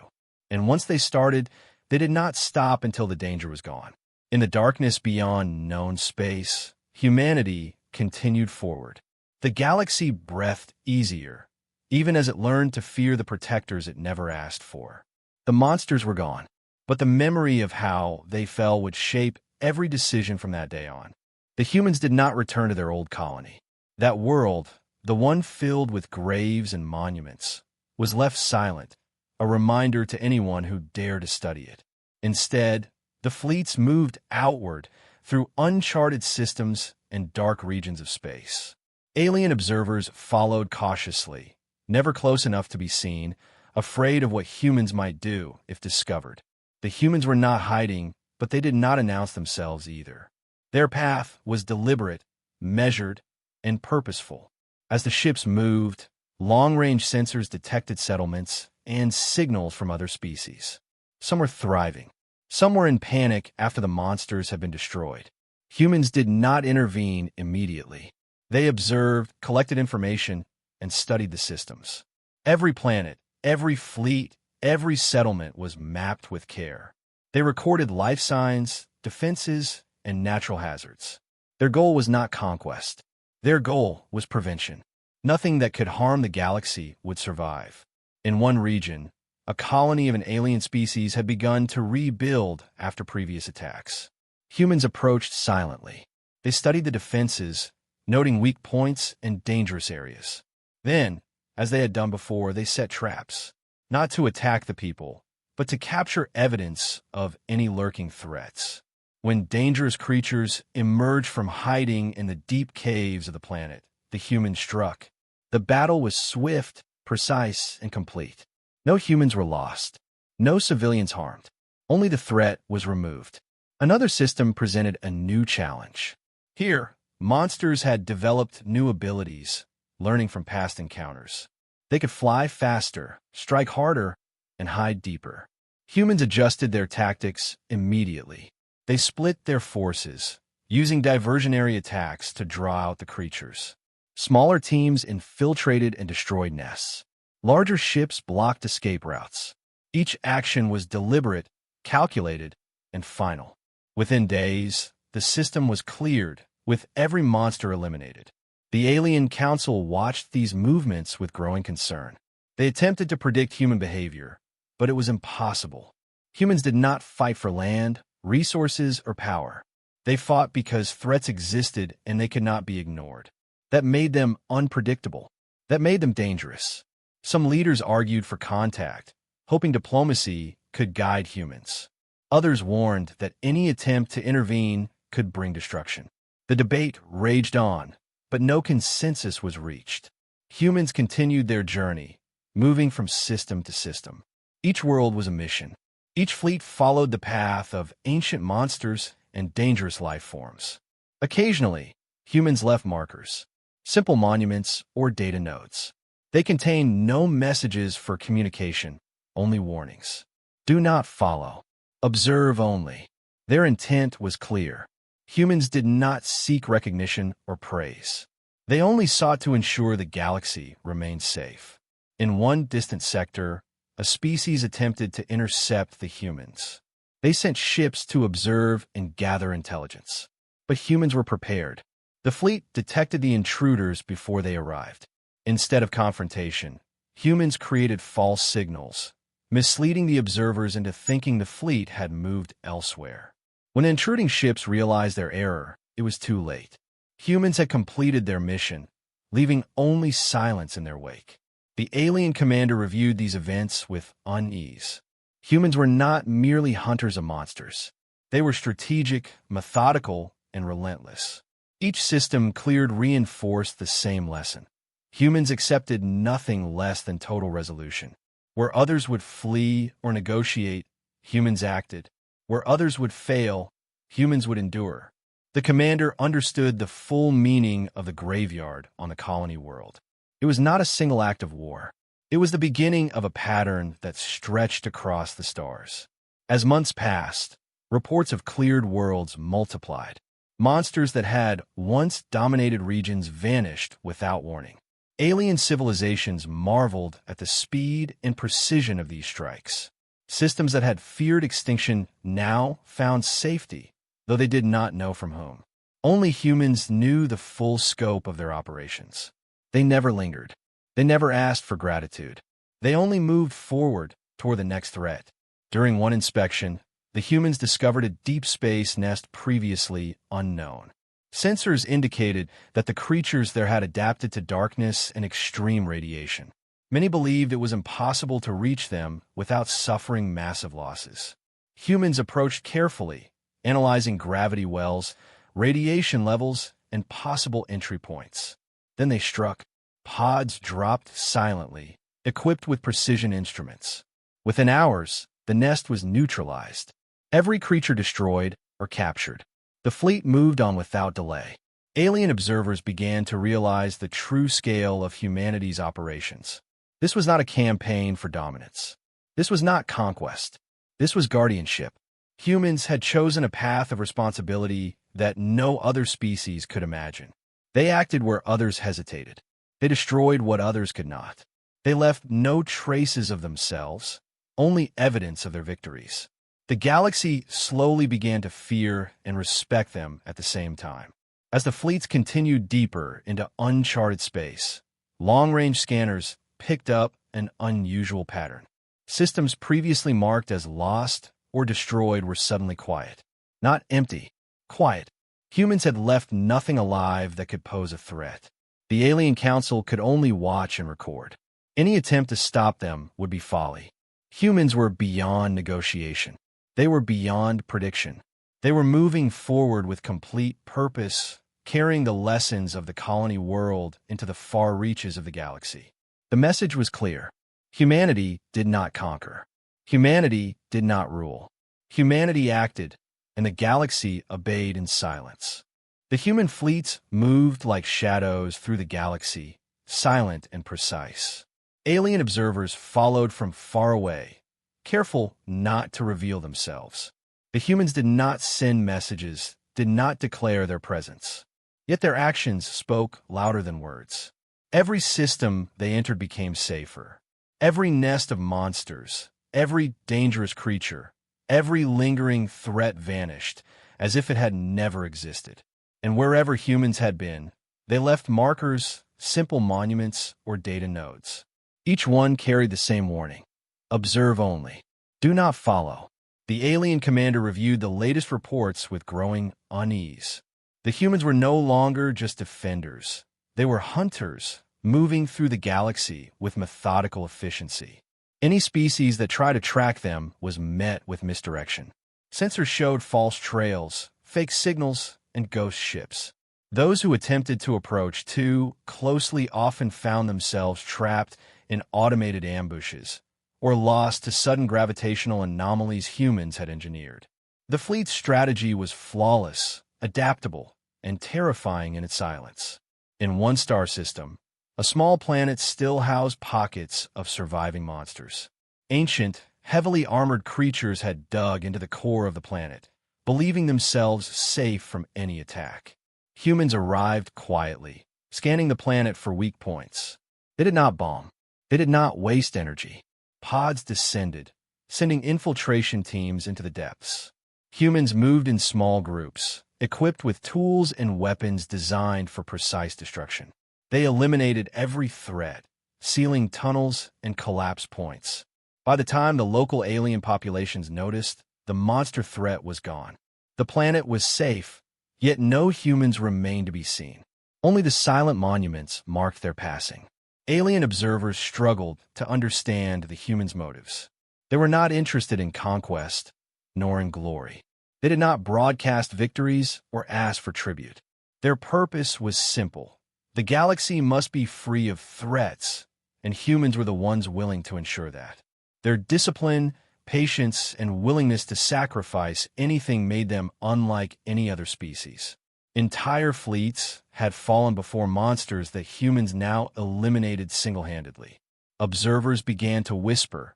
And once they started, they did not stop until the danger was gone. In the darkness beyond known space, humanity continued forward. The galaxy breathed easier, even as it learned to fear the protectors it never asked for. The monsters were gone, but the memory of how they fell would shape every decision from that day on. The humans did not return to their old colony. That world, the one filled with graves and monuments, was left silent, a reminder to anyone who dared to study it. Instead, the fleets moved outward through uncharted systems and dark regions of space. Alien observers followed cautiously, never close enough to be seen, afraid of what humans might do if discovered. The humans were not hiding, but they did not announce themselves either. Their path was deliberate, measured, and purposeful. As the ships moved, long-range sensors detected settlements and signals from other species. Some were thriving. Some were in panic after the monsters had been destroyed. Humans did not intervene immediately. They observed, collected information, and studied the systems. Every planet, every fleet, every settlement was mapped with care. They recorded life signs, defenses, and natural hazards. Their goal was not conquest. Their goal was prevention. Nothing that could harm the galaxy would survive. In one region, a colony of an alien species had begun to rebuild after previous attacks. Humans approached silently. They studied the defenses, noting weak points and dangerous areas. Then, as they had done before, they set traps, not to attack the people, but to capture evidence of any lurking threats. When dangerous creatures emerged from hiding in the deep caves of the planet, the humans struck. The battle was swift, precise, and complete. No humans were lost. No civilians harmed. Only the threat was removed. Another system presented a new challenge. Here, monsters had developed new abilities, learning from past encounters. They could fly faster, strike harder, and hide deeper. Humans adjusted their tactics immediately. They split their forces, using diversionary attacks to draw out the creatures. Smaller teams infiltrated and destroyed nests. Larger ships blocked escape routes. Each action was deliberate, calculated, and final. Within days, the system was cleared, with every monster eliminated. The Alien Council watched these movements with growing concern. They attempted to predict human behavior, but it was impossible. Humans did not fight for land, resources, or power. They fought because threats existed and they could not be ignored. That made them unpredictable. That made them dangerous. Some leaders argued for contact, hoping diplomacy could guide humans. Others warned that any attempt to intervene could bring destruction. The debate raged on, but no consensus was reached. Humans continued their journey, moving from system to system. Each world was a mission. Each fleet followed the path of ancient monsters and dangerous life forms. Occasionally, humans left markers, simple monuments or data nodes. They contained no messages for communication, only warnings. Do not follow. Observe only. Their intent was clear. Humans did not seek recognition or praise. They only sought to ensure the galaxy remained safe. In one distant sector, a species attempted to intercept the humans. They sent ships to observe and gather intelligence. But humans were prepared. The fleet detected the intruders before they arrived. Instead of confrontation, humans created false signals, misleading the observers into thinking the fleet had moved elsewhere. When intruding ships realized their error, it was too late. Humans had completed their mission, leaving only silence in their wake. The alien commander reviewed these events with unease. Humans were not merely hunters of monsters. They were strategic, methodical, and relentless. Each system cleared reinforced the same lesson. Humans accepted nothing less than total resolution. Where others would flee or negotiate, humans acted. Where others would fail, humans would endure. The commander understood the full meaning of the graveyard on the colony world. It was not a single act of war. It was the beginning of a pattern that stretched across the stars. As months passed, reports of cleared worlds multiplied. Monsters that had once dominated regions vanished without warning. Alien civilizations marveled at the speed and precision of these strikes. Systems that had feared extinction now found safety, though they did not know from whom. Only humans knew the full scope of their operations. They never lingered. They never asked for gratitude. They only moved forward toward the next threat. During one inspection, the humans discovered a deep space nest previously unknown. Sensors indicated that the creatures there had adapted to darkness and extreme radiation. Many believed it was impossible to reach them without suffering massive losses. Humans approached carefully, analyzing gravity wells, radiation levels, and possible entry points. Then they struck. Pods dropped silently, equipped with precision instruments. Within hours, the nest was neutralized. Every creature destroyed or captured. The fleet moved on without delay. Alien observers began to realize the true scale of humanity's operations. This was not a campaign for dominance. This was not conquest. This was guardianship. Humans had chosen a path of responsibility that no other species could imagine. They acted where others hesitated. They destroyed what others could not. They left no traces of themselves, only evidence of their victories. The galaxy slowly began to fear and respect them at the same time. As the fleets continued deeper into uncharted space, long-range scanners picked up an unusual pattern. Systems previously marked as lost or destroyed were suddenly quiet. Not empty, quiet. Humans had left nothing alive that could pose a threat. The Alien Council could only watch and record. Any attempt to stop them would be folly. Humans were beyond negotiation. They were beyond prediction. They were moving forward with complete purpose, carrying the lessons of the colony world into the far reaches of the galaxy. The message was clear. Humanity did not conquer. Humanity did not rule. Humanity acted, and the galaxy obeyed in silence. The human fleets moved like shadows through the galaxy, silent and precise. Alien observers followed from far away, careful not to reveal themselves. The humans did not send messages, did not declare their presence. Yet their actions spoke louder than words. Every system they entered became safer. Every nest of monsters, every dangerous creature, every lingering threat vanished, as if it had never existed. And wherever humans had been, they left markers, simple monuments, or data nodes. Each one carried the same warning. Observe only. Do not follow. The alien commander reviewed the latest reports with growing unease. The humans were no longer just defenders. They were hunters, moving through the galaxy with methodical efficiency. Any species that tried to track them was met with misdirection. Sensors showed false trails, fake signals, and ghost ships. Those who attempted to approach too closely often found themselves trapped in automated ambushes, or lost to sudden gravitational anomalies humans had engineered. The fleet's strategy was flawless, adaptable, and terrifying in its silence. In one star system, a small planet still housed pockets of surviving monsters. Ancient, heavily armored creatures had dug into the core of the planet, believing themselves safe from any attack. Humans arrived quietly, scanning the planet for weak points. They did not bomb. They did not waste energy. Pods descended, sending infiltration teams into the depths. Humans moved in small groups, equipped with tools and weapons designed for precise destruction. They eliminated every threat, sealing tunnels and collapse points. By the time the local alien populations noticed, the monster threat was gone. The planet was safe, yet no humans remained to be seen. Only the silent monuments marked their passing. Alien observers struggled to understand the humans' motives. They were not interested in conquest, nor in glory. They did not broadcast victories or ask for tribute. Their purpose was simple. The galaxy must be free of threats, and humans were the ones willing to ensure that. Their discipline, patience, and willingness to sacrifice anything made them unlike any other species. Entire fleets had fallen before monsters that humans now eliminated single-handedly. Observers began to whisper,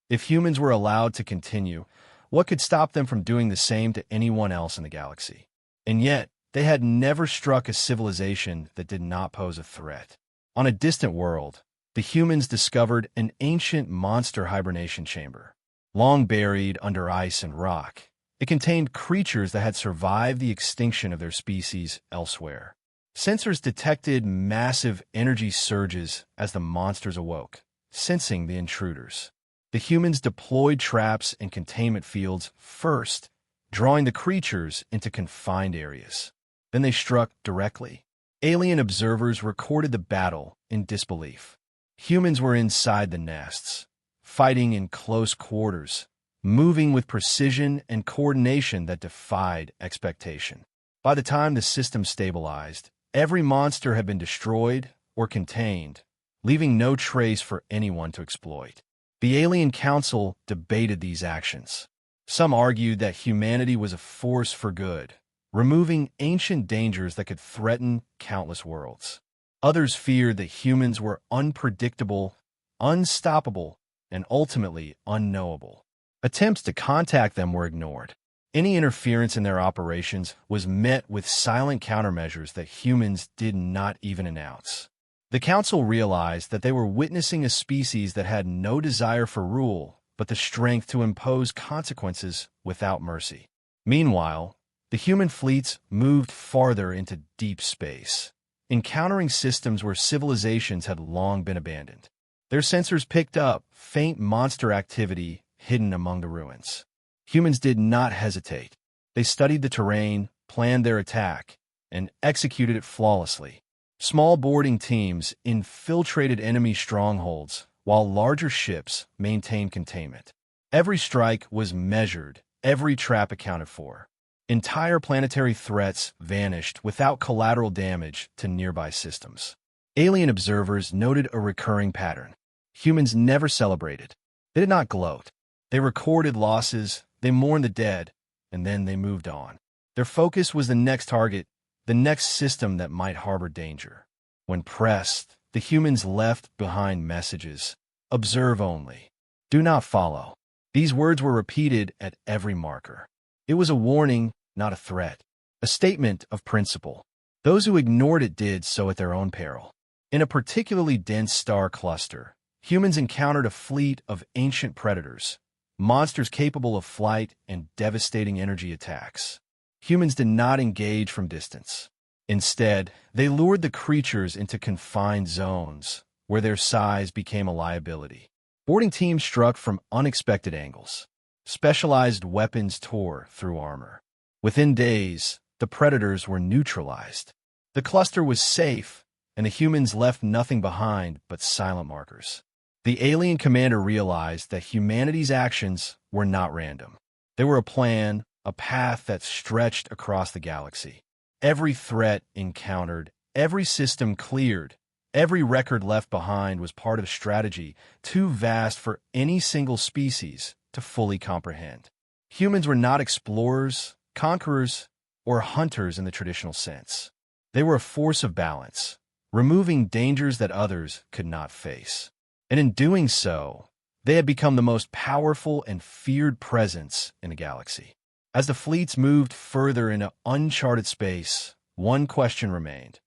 if humans were allowed to continue, what could stop them from doing the same to anyone else in the galaxy? And yet, they had never struck a civilization that did not pose a threat. On a distant world, the humans discovered an ancient monster hibernation chamber. Long buried under ice and rock, it contained creatures that had survived the extinction of their species elsewhere. Sensors detected massive energy surges as the monsters awoke, sensing the intruders. The humans deployed traps and containment fields first, drawing the creatures into confined areas. Then they struck directly. Alien observers recorded the battle in disbelief. Humans were inside the nests, fighting in close quarters, moving with precision and coordination that defied expectation. By the time the system stabilized, every monster had been destroyed or contained, leaving no trace for anyone to exploit. The Alien Council debated these actions. Some argued that humanity was a force for good, removing ancient dangers that could threaten countless worlds. Others feared that humans were unpredictable, unstoppable, and ultimately unknowable. Attempts to contact them were ignored. Any interference in their operations was met with silent countermeasures that humans did not even announce. The Council realized that they were witnessing a species that had no desire for rule, but the strength to impose consequences without mercy. Meanwhile, the human fleets moved farther into deep space, encountering systems where civilizations had long been abandoned. Their sensors picked up faint monster activity hidden among the ruins. Humans did not hesitate. They studied the terrain, planned their attack, and executed it flawlessly. Small boarding teams infiltrated enemy strongholds, while larger ships maintained containment. Every strike was measured, every trap accounted for. Entire planetary threats vanished without collateral damage to nearby systems. Alien observers noted a recurring pattern. Humans never celebrated. They did not gloat. They recorded losses, they mourned the dead, and then they moved on. Their focus was the next target, the next system that might harbor danger. When pressed, the humans left behind messages. Observe only. Do not follow. These words were repeated at every marker. It was a warning, not a threat. A statement of principle. Those who ignored it did so at their own peril. In a particularly dense star cluster, humans encountered a fleet of ancient predators, monsters capable of flight and devastating energy attacks. Humans did not engage from distance. Instead, they lured the creatures into confined zones, where their size became a liability. Boarding teams struck from unexpected angles. Specialized weapons tore through armor. Within days, the predators were neutralized. The cluster was safe, and the humans left nothing behind but silent markers. The alien commander realized that humanity's actions were not random. They were a plan, a path that stretched across the galaxy. Every threat encountered, every system cleared, every record left behind was part of a strategy too vast for any single species to fully comprehend. Humans were not explorers, conquerors, or hunters in the traditional sense. They were a force of balance, removing dangers that others could not face. And in doing so, they had become the most powerful and feared presence in the galaxy. As the fleets moved further into uncharted space, one question remained.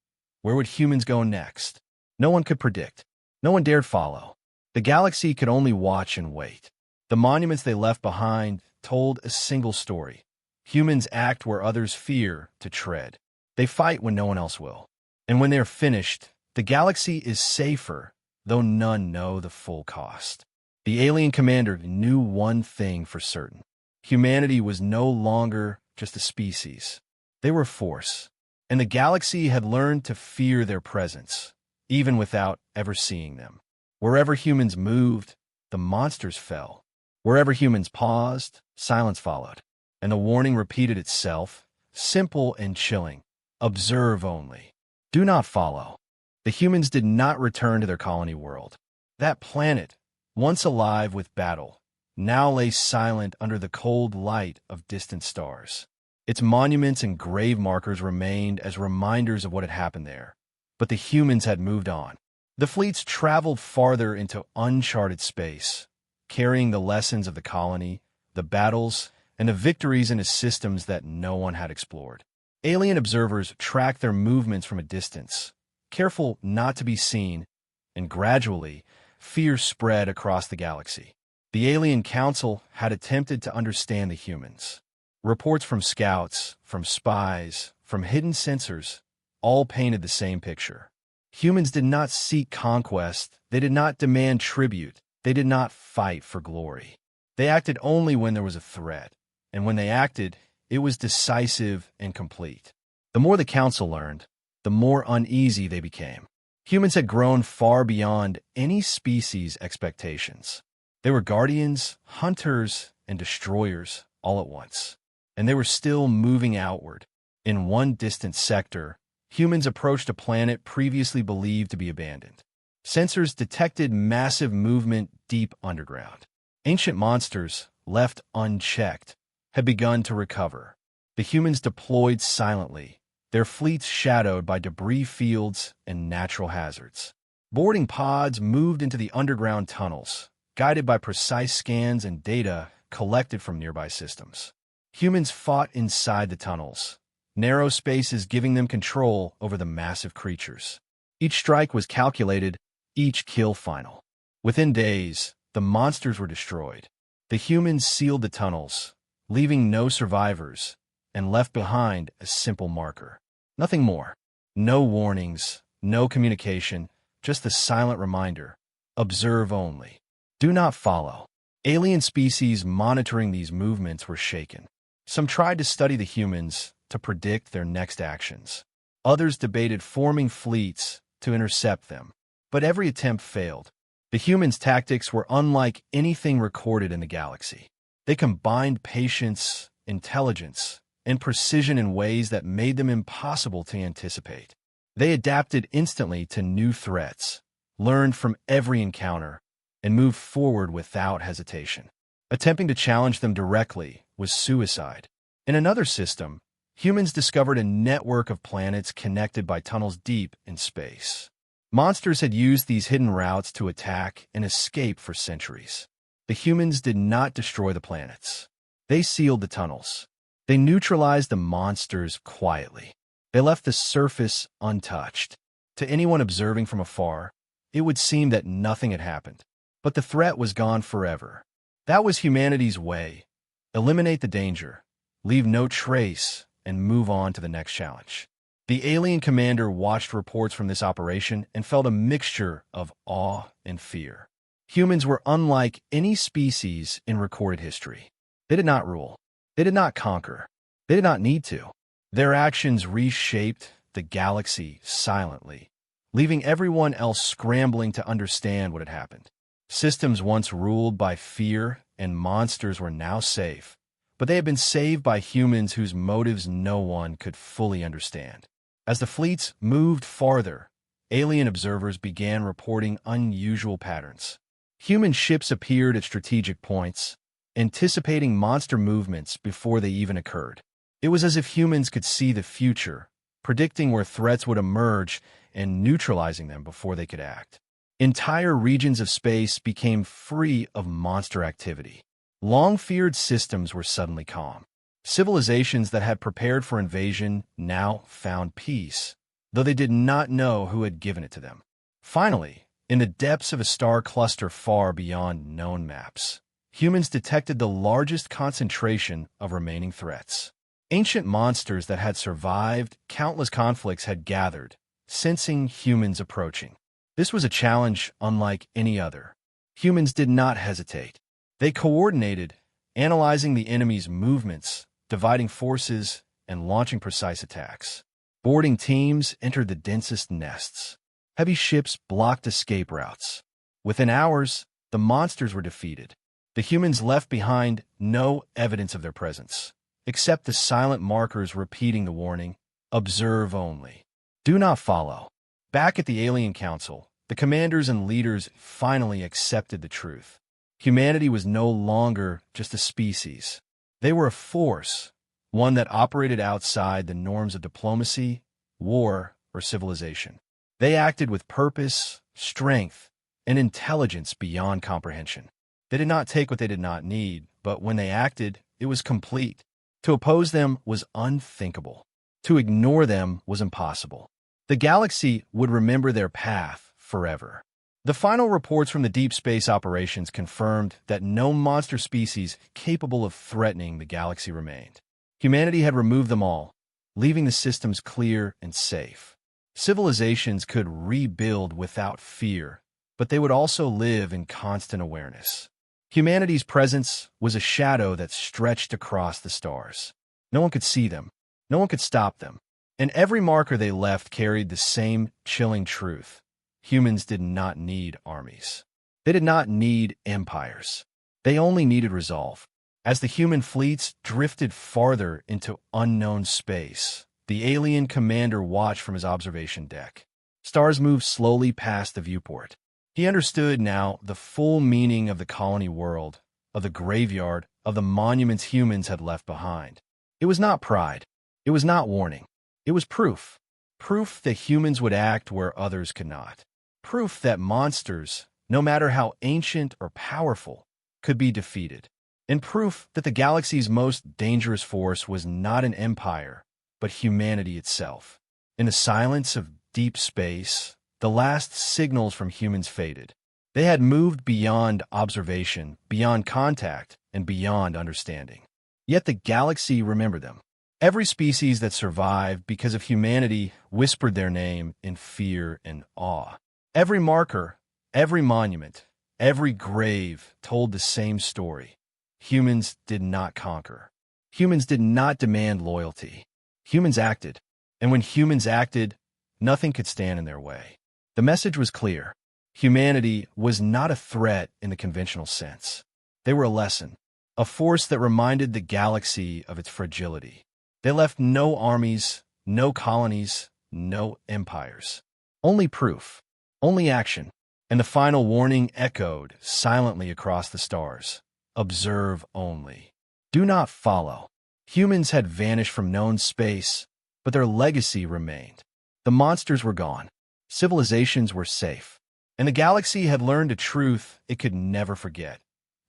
Where would humans go next? No one could predict. No one dared follow. The galaxy could only watch and wait. The monuments they left behind told a single story. Humans act where others fear to tread. They fight when no one else will. And when they are finished, the galaxy is safer, though none know the full cost. The alien commander knew one thing for certain. Humanity was no longer just a species. They were a force, and the galaxy had learned to fear their presence, even without ever seeing them. Wherever humans moved, the monsters fell. Wherever humans paused, silence followed. and the warning repeated itself, simple and chilling. Observe only. Do not follow. The humans did not return to their colony world. That planet, once alive with battle, now lay silent under the cold light of distant stars. Its monuments and grave markers remained as reminders of what had happened there, but the humans had moved on. The fleets traveled farther into uncharted space, carrying the lessons of the colony, the battles, and the victories into systems that no one had explored. Alien observers tracked their movements from a distance, careful not to be seen, and gradually, fear spread across the galaxy. The Alien Council had attempted to understand the humans. Reports from scouts, from spies, from hidden sensors, all painted the same picture. Humans did not seek conquest, they did not demand tribute, they did not fight for glory. They acted only when there was a threat, and when they acted, it was decisive and complete. The more the Council learned, the more uneasy they became. Humans had grown far beyond any species' expectations. They were guardians, hunters, and destroyers all at once. And they were still moving outward. In one distant sector, humans approached a planet previously believed to be abandoned. Sensors detected massive movement deep underground. Ancient monsters, left unchecked, had begun to recover. The humans deployed silently, their fleets shadowed by debris fields and natural hazards. Boarding pods moved into the underground tunnels, guided by precise scans and data collected from nearby systems. Humans fought inside the tunnels, narrow spaces giving them control over the massive creatures. Each strike was calculated, each kill final. Within days, the monsters were destroyed. The humans sealed the tunnels, leaving no survivors, and left behind a simple marker. Nothing more. No warnings, no communication, just the silent reminder. Observe only. Do not follow. Alien species monitoring these movements were shaken. Some tried to study the humans to predict their next actions. Others debated forming fleets to intercept them. But every attempt failed. The humans' tactics were unlike anything recorded in the galaxy. They combined patience, intelligence, and precision in ways that made them impossible to anticipate. They adapted instantly to new threats, learned from every encounter, and moved forward without hesitation. Attempting to challenge them directly was suicide. In another system, humans discovered a network of planets connected by tunnels deep in space. Monsters had used these hidden routes to attack and escape for centuries. The humans did not destroy the planets. They sealed the tunnels. They neutralized the monsters quietly. They left the surface untouched. To anyone observing from afar, it would seem that nothing had happened. But the threat was gone forever. That was humanity's way. Eliminate the danger, leave no trace, and move on to the next challenge. The alien commander watched reports from this operation and felt a mixture of awe and fear. Humans were unlike any species in recorded history. They did not rule. They did not conquer. They did not need to. Their actions reshaped the galaxy silently, leaving everyone else scrambling to understand what had happened. Systems once ruled by fear and monsters were now safe, but they had been saved by humans whose motives no one could fully understand. As the fleets moved farther, alien observers began reporting unusual patterns. Human ships appeared at strategic points, anticipating monster movements before they even occurred. It was as if humans could see the future, predicting where threats would emerge and neutralizing them before they could act. Entire regions of space became free of monster activity. Long-feared systems were suddenly calm. Civilizations that had prepared for invasion now found peace, though they did not know who had given it to them. Finally, in the depths of a star cluster far beyond known maps, humans detected the largest concentration of remaining threats. Ancient monsters that had survived countless conflicts had gathered, sensing humans approaching. This was a challenge unlike any other. Humans did not hesitate. They coordinated, analyzing the enemy's movements, dividing forces, and launching precise attacks. Boarding teams entered the densest nests. Heavy ships blocked escape routes. Within hours, the monsters were defeated. The humans left behind no evidence of their presence, except the silent markers repeating the warning, observe only. Do not follow. Back at the Alien Council, the commanders and leaders finally accepted the truth. Humanity was no longer just a species. They were a force, one that operated outside the norms of diplomacy, war, or civilization. They acted with purpose, strength, and intelligence beyond comprehension. They did not take what they did not need, but when they acted, it was complete. To oppose them was unthinkable. To ignore them was impossible. The galaxy would remember their path forever. The final reports from the deep space operations confirmed that no monster species capable of threatening the galaxy remained. Humanity had removed them all, leaving the systems clear and safe. Civilizations could rebuild without fear, but they would also live in constant awareness. Humanity's presence was a shadow that stretched across the stars. No one could see them. No one could stop them. And every marker they left carried the same chilling truth. Humans did not need armies. They did not need empires. They only needed resolve. As the human fleets drifted farther into unknown space, the alien commander watched from his observation deck. Stars moved slowly past the viewport. He understood now the full meaning of the colony world, of the graveyard, of the monuments humans had left behind. It was not pride. It was not warning. It was proof. Proof that humans would act where others could not. Proof that monsters, no matter how ancient or powerful, could be defeated. And proof that the galaxy's most dangerous force was not an empire, but humanity itself. In the silence of deep space, the last signals from humans faded. They had moved beyond observation, beyond contact, and beyond understanding. Yet the galaxy remembered them. Every species that survived because of humanity whispered their name in fear and awe. Every marker, every monument, every grave told the same story. Humans did not conquer. Humans did not demand loyalty. Humans acted. And when humans acted, nothing could stand in their way. The message was clear. Humanity was not a threat in the conventional sense. They were a lesson, a force that reminded the galaxy of its fragility. They left no armies, no colonies, no empires. Only proof, only action, and the final warning echoed silently across the stars. Observe only. Do not follow. Humans had vanished from known space, but their legacy remained. The monsters were gone. Civilizations were safe. And the galaxy had learned a truth it could never forget.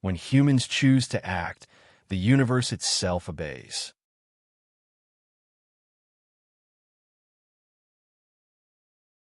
When humans choose to act, the universe itself obeys.